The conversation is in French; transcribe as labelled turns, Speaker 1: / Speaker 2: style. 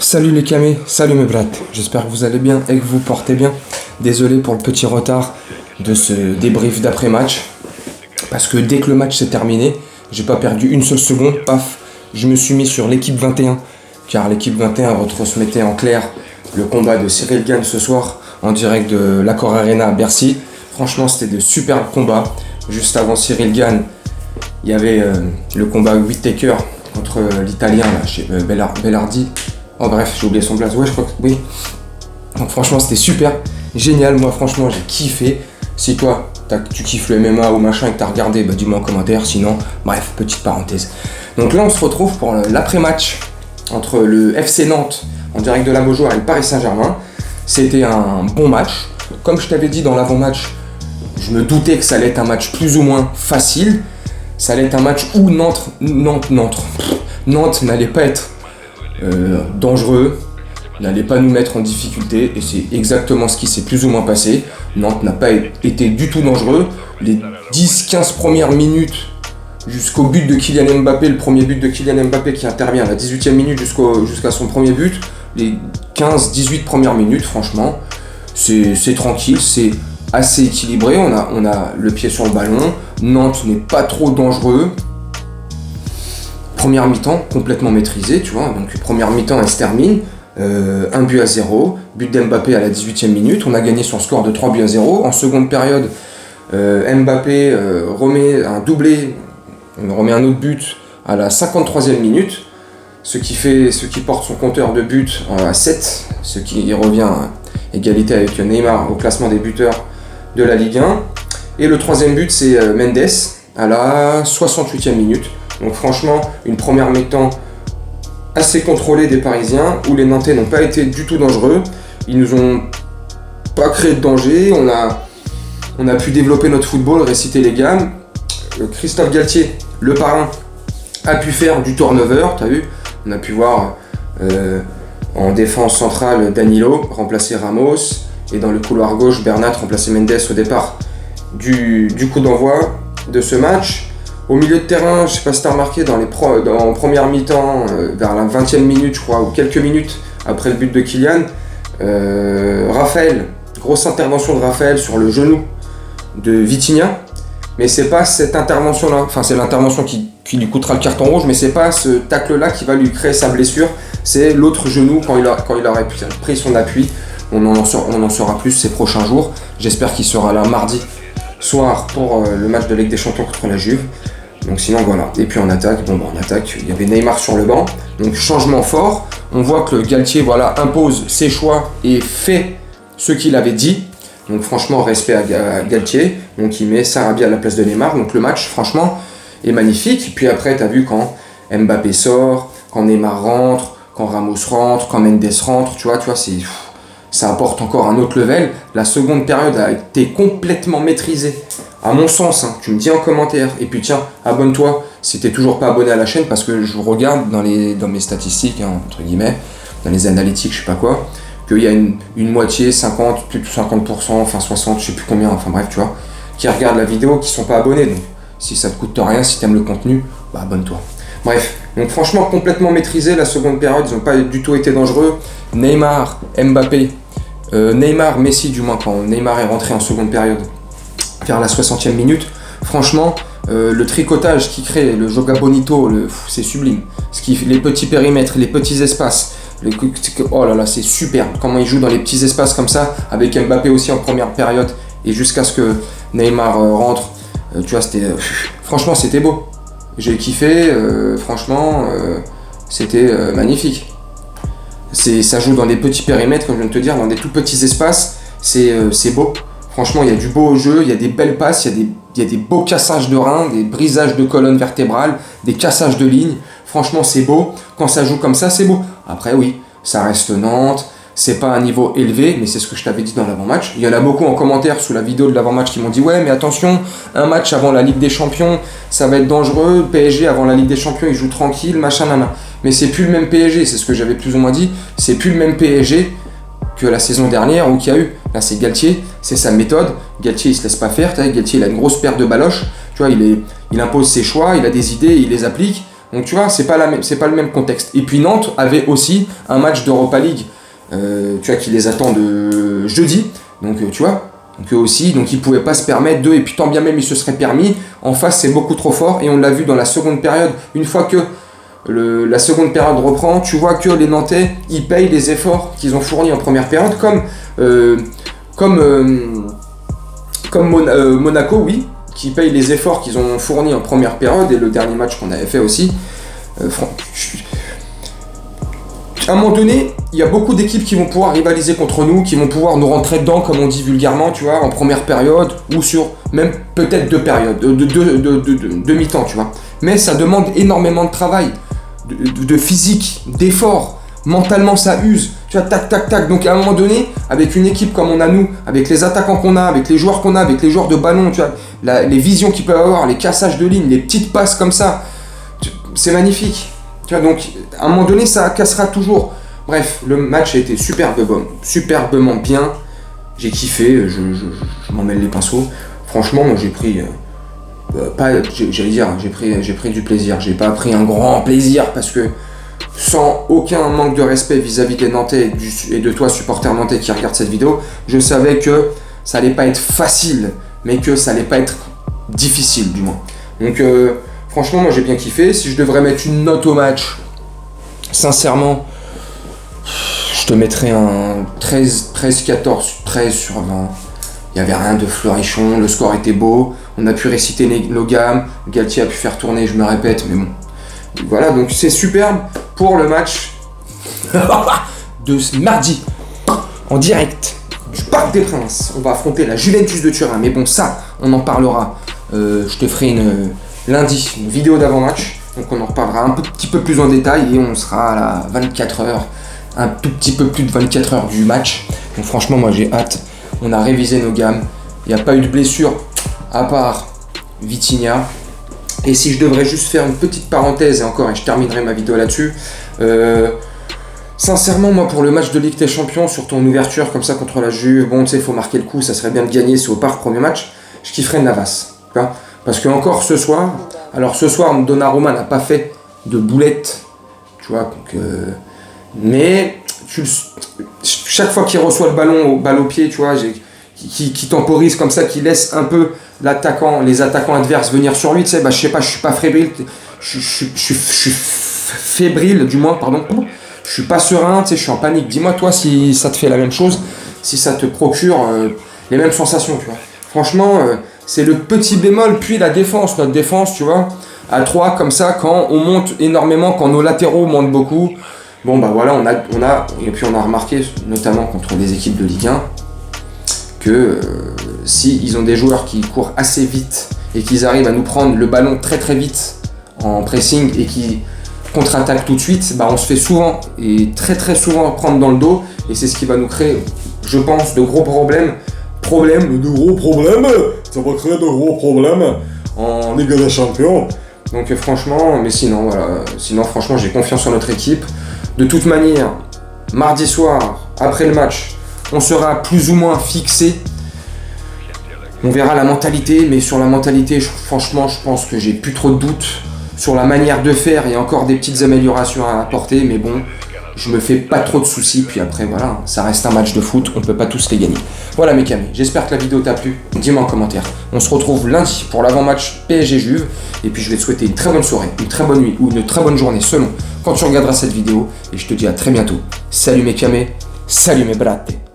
Speaker 1: Salut les camés, salut mes brats, j'espère que vous allez bien et que vous portez bien. Désolé pour le petit retard de ce débrief d'après-match, parce que dès que le match s'est terminé, j'ai pas perdu une seule seconde, paf, je me suis mis sur l'équipe 21, car l'équipe 21 retransmettait en clair le combat de Ciryl Gane ce soir, en direct de l'Accor Arena à Bercy. Franchement, c'était de superbes combats. Juste avant Ciryl Gane, il y avait le combat Whittaker contre l'Italien, là, chez Bellardi. Oh bref, j'ai oublié son blaze. Ouais, je crois que oui. Donc franchement, c'était super, génial. Moi, franchement, j'ai kiffé. Si toi, tu kiffes le MMA ou machin et que t'as regardé, bah dis-moi en commentaire. Sinon, bref, petite parenthèse. Donc là, on se retrouve pour l'après-match entre le FC Nantes en direct de la Beaujoire et le Paris Saint-Germain. C'était un bon match. Comme je t'avais dit dans l'avant-match, je me doutais que ça allait être un match plus ou moins facile. Ça allait être un match où Nantes n'allait pas être dangereux, n'allait pas nous mettre en difficulté, et c'est exactement ce qui s'est plus ou moins passé. Nantes n'a pas été du tout dangereux. Les 10-15 premières minutes jusqu'au but de Kylian Mbappé, le premier but de Kylian Mbappé qui intervient à la 18e minute jusqu'à son premier but, les 15-18 premières minutes, franchement, c'est tranquille, c'est assez équilibré, on a le pied sur le ballon, Nantes n'est pas trop dangereux. Première mi-temps complètement maîtrisée, tu vois, donc première mi-temps elle se termine, 1-0, but d'Mbappé à la 18e minute, on a gagné sur le score de 3-0. En seconde période, Mbappé remet un doublé, on remet un autre but à la 53e minute, ce qui porte son compteur de buts à 7, ce qui revient à égalité avec Neymar au classement des buteurs de la Ligue 1. Et le troisième but, c'est Mendes à la 68e minute. Donc franchement, une première mi-temps assez contrôlée des Parisiens, où les Nantais n'ont pas été du tout dangereux. Ils nous ont pas créé de danger, on a pu développer notre football, réciter les gammes. Christophe Galtier, le parrain, a pu faire du turnover, t'as vu. On a pu voir en défense centrale Danilo remplacer Ramos, et dans le couloir gauche, Bernat remplacer Mendes au départ du coup d'envoi de ce match. Au milieu de terrain, je sais pas si tu as remarqué, en première mi-temps, vers la 20e minute, je crois, ou quelques minutes après le but de Kylian, Raphaël, grosse intervention de Raphaël sur le genou de Vitinha, mais c'est pas cette intervention-là, enfin c'est l'intervention qui lui coûtera le carton rouge, mais c'est pas ce tacle-là qui va lui créer sa blessure, c'est l'autre genou quand il aurait pris son appui. On en saura plus ces prochains jours. J'espère qu'il sera là mardi soir pour le match de Ligue des Champions contre la Juve. Donc sinon voilà. Et puis en attaque, il y avait Neymar sur le banc. Donc changement fort. On voit que le Galtier impose ses choix et fait ce qu'il avait dit. Donc franchement, respect à Galtier. Donc il met Sarabia à la place de Neymar. Donc le match, franchement, est magnifique. Puis après, tu as vu quand Mbappé sort, quand Neymar rentre, quand Ramos rentre, quand Mendes rentre, tu vois, ça apporte encore un autre level. La seconde période a été complètement maîtrisée, à mon sens, hein. Tu me dis en commentaire. Et puis tiens, abonne-toi si t'es toujours pas abonné à la chaîne, parce que je regarde dans mes statistiques, hein, entre guillemets, dans les analytiques, je sais pas quoi, qu'il y a une moitié, 50, plus de 50%, enfin 60, je sais plus combien, enfin bref, tu vois, qui regardent la vidéo, qui sont pas abonnés. Donc si ça te coûte rien, si t'aimes le contenu, bah abonne-toi. Bref, donc franchement complètement maîtrisé la seconde période, ils n'ont pas du tout été dangereux. Neymar, Mbappé, Neymar, Messi du moins, quand Neymar est rentré en seconde période vers la 60e minute, franchement le tricotage qui crée, le Joga Bonito, c'est sublime. Les petits périmètres, les petits espaces, oh là là, c'est super comment il joue dans les petits espaces comme ça, avec Mbappé aussi en première période, et jusqu'à ce que Neymar rentre, tu vois, franchement c'était beau. J'ai kiffé, franchement, c'était magnifique. Ça joue dans des petits périmètres, comme je viens de te dire, dans des tout petits espaces, c'est beau. Franchement, il y a du beau au jeu, il y a des belles passes, il y a des beaux cassages de reins, des brisages de colonne vertébrale, des cassages de lignes. Franchement, c'est beau. Quand ça joue comme ça, c'est beau. Après, oui, ça reste Nantes. C'est pas un niveau élevé, mais c'est ce que je t'avais dit dans l'avant-match. Il y en a beaucoup en commentaire sous la vidéo de l'avant-match qui m'ont dit « Ouais, mais attention, un match avant la Ligue des Champions, ça va être dangereux. PSG avant la Ligue des Champions, il joue tranquille, machin, nana. » Mais c'est plus le même PSG, c'est ce que j'avais plus ou moins dit. C'est plus le même PSG que la saison dernière ou qu'il y a eu. Là, c'est Galtier, c'est sa méthode. Galtier, il se laisse pas faire. Galtier, il a une grosse paire de baloches. Tu vois, il impose ses choix, il a des idées, il les applique. Donc tu vois, c'est pas le même contexte. Et puis Nantes avait aussi un match d'Europa League, tu vois, qui les attend de jeudi. Donc tu vois, donc eux aussi, donc ils pouvaient pas se permettre et puis tant bien même ils se seraient permis. En face, c'est beaucoup trop fort et on l'a vu dans la seconde période. Une fois que la seconde période reprend, tu vois que les Nantais, ils payent les efforts qu'ils ont fournis en première période, Monaco, oui, qui paye les efforts qu'ils ont fournis en première période et le dernier match qu'on avait fait aussi. À un moment donné, il y a beaucoup d'équipes qui vont pouvoir rivaliser contre nous, qui vont pouvoir nous rentrer dedans, comme on dit vulgairement, tu vois, en première période ou sur même peut-être deux périodes, deux mi-temps, tu vois. Mais ça demande énormément de travail, de physique, d'effort. Mentalement, ça use. Tu vois, tac, tac, tac. Donc, à un moment donné, avec une équipe comme on a nous, avec les attaquants qu'on a, avec les joueurs qu'on a, avec les joueurs de ballon, tu vois, les visions qu'ils peuvent avoir, les cassages de ligne, les petites passes comme ça, c'est magnifique. Tu vois, donc, à un moment donné, ça cassera toujours. Bref, le match a été superbement bien. J'ai kiffé, je m'en mêle les pinceaux. Franchement, moi, j'ai pris... j'ai pris du plaisir. J'ai pas pris un grand plaisir parce que sans aucun manque de respect vis-à-vis des Nantais et de toi, supporter nantais qui regarde cette vidéo, je savais que ça allait pas être facile, mais que ça allait pas être difficile, du moins. Donc, franchement, moi, j'ai bien kiffé. Si je devrais mettre une note au match, sincèrement, je te mettrais un 13, 14, 13 sur 20. Il n'y avait rien de fleurichon, le score était beau, on a pu réciter nos gammes, Galtier a pu faire tourner, je me répète, mais bon. Voilà, donc c'est superbe pour le match de ce mardi, en direct, du Parc des Princes. On va affronter la Juventus de Turin, mais bon, ça, on en parlera. Je te ferai lundi une vidéo d'avant-match, donc on en reparlera un petit peu plus en détail et on sera à la 24 heures, un tout petit peu plus de 24 heures du match. Donc franchement, moi j'ai hâte. On a révisé nos gammes, il n'y a pas eu de blessure à part Vitinha. Et si je devrais juste faire une petite parenthèse, et je terminerai ma vidéo là-dessus, sincèrement, moi, pour le match de Ligue des Champions, sur ton ouverture comme ça contre la Juve, bon, tu sais, il faut marquer le coup, ça serait bien de gagner, c'est au Parc, premier match, je kifferais Navas. Tu vois, parce que encore ce soir, Donnarumma n'a pas fait de boulette, tu vois, donc, mais chaque fois qu'il reçoit le ballon, balle au pied, tu vois, qui temporise comme ça, qui laisse un peu les attaquants adverses venir sur lui, tu sais, je sais pas, je suis pas fébrile, je suis fébrile, du moins, pardon, je suis pas serein, tu sais, je suis en panique. Dis-moi, toi, si ça te fait la même chose, si ça te procure les mêmes sensations, tu vois. Franchement, c'est le petit bémol, puis la défense, notre défense, tu vois, à 3, comme ça, quand on monte énormément, quand nos latéraux montent beaucoup, bon, bah voilà, et puis on a remarqué, notamment contre les équipes de Ligue 1, que si ils ont des joueurs qui courent assez vite et qu'ils arrivent à nous prendre le ballon très très vite en pressing et qui contre-attaquent tout de suite, bah on se fait souvent et très très souvent prendre dans le dos et c'est ce qui va nous créer, je pense, de gros problèmes. Ça va créer de gros problèmes en Ligue des Champions. Donc franchement, mais sinon franchement j'ai confiance en notre équipe. De toute manière, mardi soir, après le match, on sera plus ou moins fixé. On verra la mentalité, mais sur la mentalité, franchement, je pense que j'ai plus trop de doutes. Sur la manière de faire, il y a encore des petites améliorations à apporter, mais bon, je me fais pas trop de soucis. Puis après, voilà, ça reste un match de foot, on peut pas tous les gagner. Voilà mes camis, j'espère que la vidéo t'a plu. Dis-moi en commentaire. On se retrouve lundi pour l'avant-match PSG-Juve. Et puis je vais te souhaiter une très bonne soirée, une très bonne nuit ou une très bonne journée selon quand tu regarderas cette vidéo. Et je te dis à très bientôt. Salut mes camés, salut mes brattes.